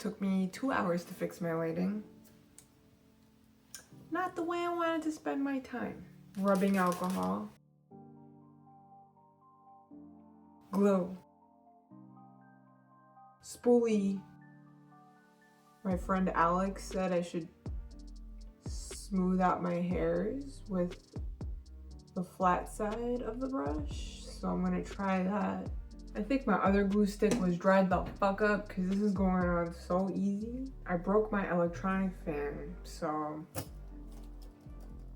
took me 2 hours to fix my lighting. Not the way I wanted to spend my time. Rubbing alcohol. Glue. Spoolie. My friend Alex said I should smooth out my hairs with the flat side of the brush, so I'm gonna try that. I think my other glue stick was dried the fuck up because this is going on so easy. I broke my electronic fan, so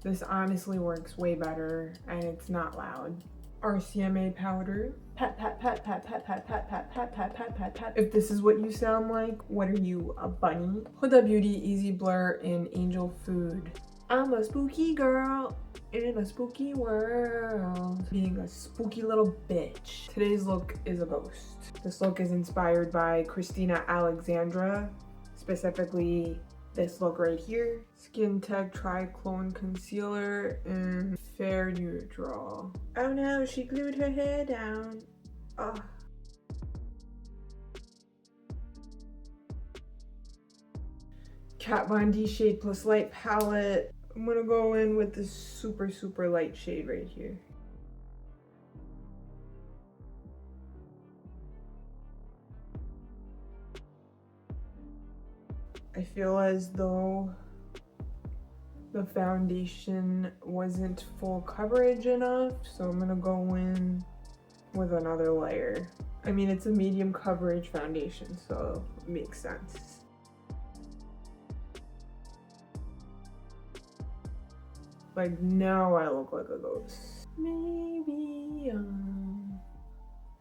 this honestly works way better and it's not loud. RCMA powder. Pat, pat, pat, pat, pat, pat, pat, pat, pat, pat, pat, pat, pat. If this is what you sound like, what are you, a bunny? Huda Beauty Easy Blur in Angel Food. I'm a spooky girl in a spooky world. Being a spooky little bitch. Today's look is a ghost. This look is inspired by Christina Alexandra, specifically this look right here. Skin Tech Triclone Concealer in Fair Neutral. Oh no, she glued her hair down. Oh. Kat Von D Shade Plus Light palette. I'm gonna go in with this super, super light shade right here. I feel as though the foundation wasn't full coverage enough, so I'm gonna go in with another layer. I mean, it's a medium coverage foundation, so it makes sense. Like, now I look like a ghost. Maybe,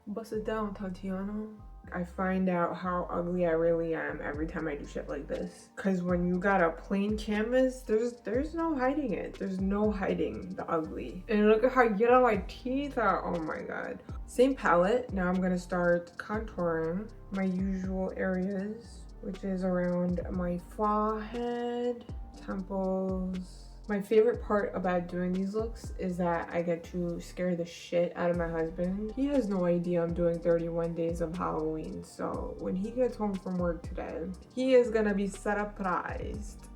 bust it down, Tatiana. I find out how ugly I really am every time I do shit like this. Cause when you got a plain canvas, there's no hiding it. There's no hiding the ugly. And look at how yellow my teeth are, oh my god. Same palette, now I'm gonna start contouring my usual areas, which is around my forehead, temples. My favorite part about doing these looks is that I get to scare the shit out of my husband. He has no idea I'm doing 31 days of Halloween, so when he gets home from work today, he is gonna be surprised.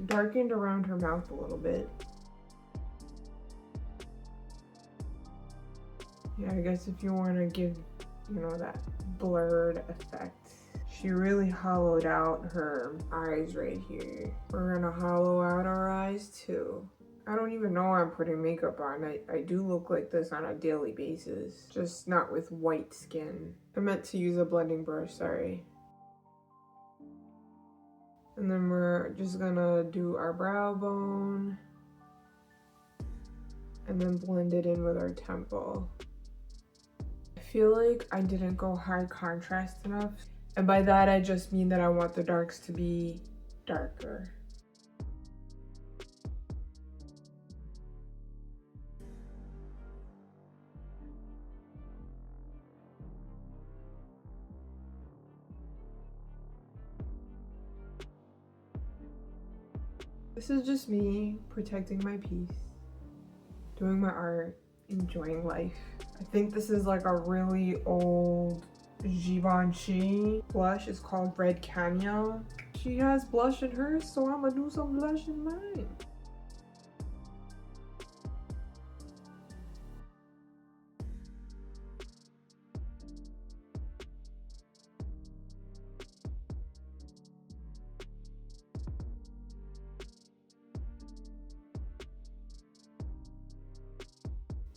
Darkened around her mouth a little bit. Yeah, I guess if you want to give, you know, that blurred effect. She really hollowed out her eyes right here. We're gonna hollow out our eyes too. I don't even know I'm putting makeup on. I do look like this on a daily basis, just not with white skin. I meant to use a blending brush, sorry. And then we're just gonna do our brow bone and then blend it in with our temple. I feel like I didn't go high contrast enough. And by that, I just mean that I want the darks to be darker. This is just me protecting my peace, doing my art, enjoying life. I think this is like a really old Givenchy blush. It's called Red Cameo. She has blush in hers, so I'm gonna do some blush in mine.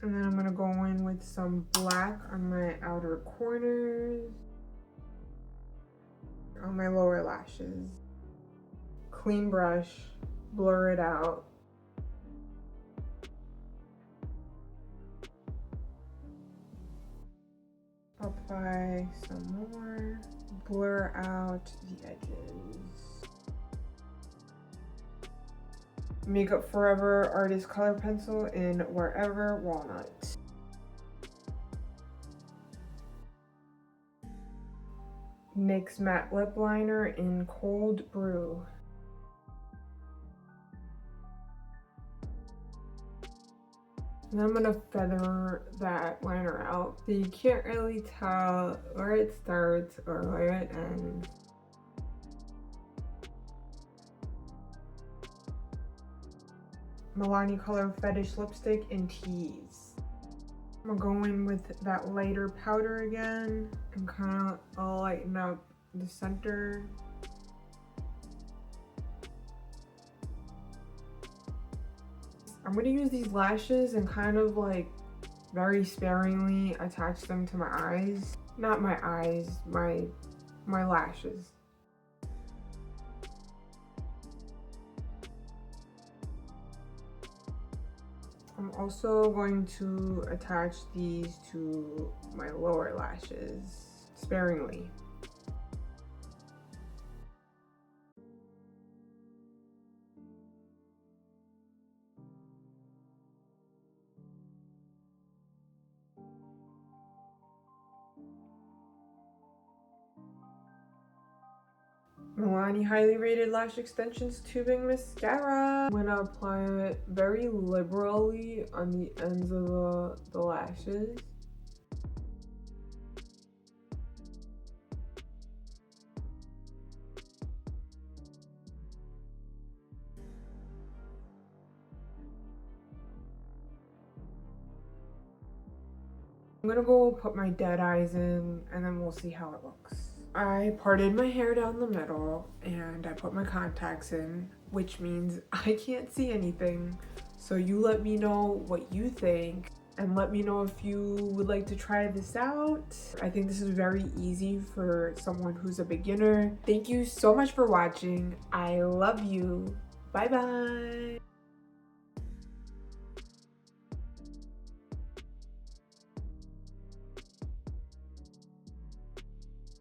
And then I'm gonna go in with some black on my outer corners, on my lower lashes. Clean brush, blur it out. Apply some more, blur out the edges. Makeup Forever Artist Color Pencil in Wherever Walnut. NYX Matte Lip Liner in Cold Brew. And I'm gonna feather that liner out so you can't really tell where it starts or where it ends. Milani Color Fetish lipstick in Tease. I'm gonna go in with that lighter powder again and kind of lighten up the center. I'm gonna use these lashes and kind of like very sparingly attach them to my eyes. Not my eyes, my lashes. I'm also going to attach these to my lower lashes sparingly. Milani Highly Rated Lash Extensions Tubing Mascara. I'm gonna apply it very liberally on the ends of the lashes. I'm gonna go put my dead eyes in and then we'll see how it looks. I parted my hair down the middle and I put my contacts in, which means I can't see anything. So you let me know what you think and let me know if you would like to try this out. I think this is very easy for someone who's a beginner. Thank you so much for watching. I love you. Bye bye.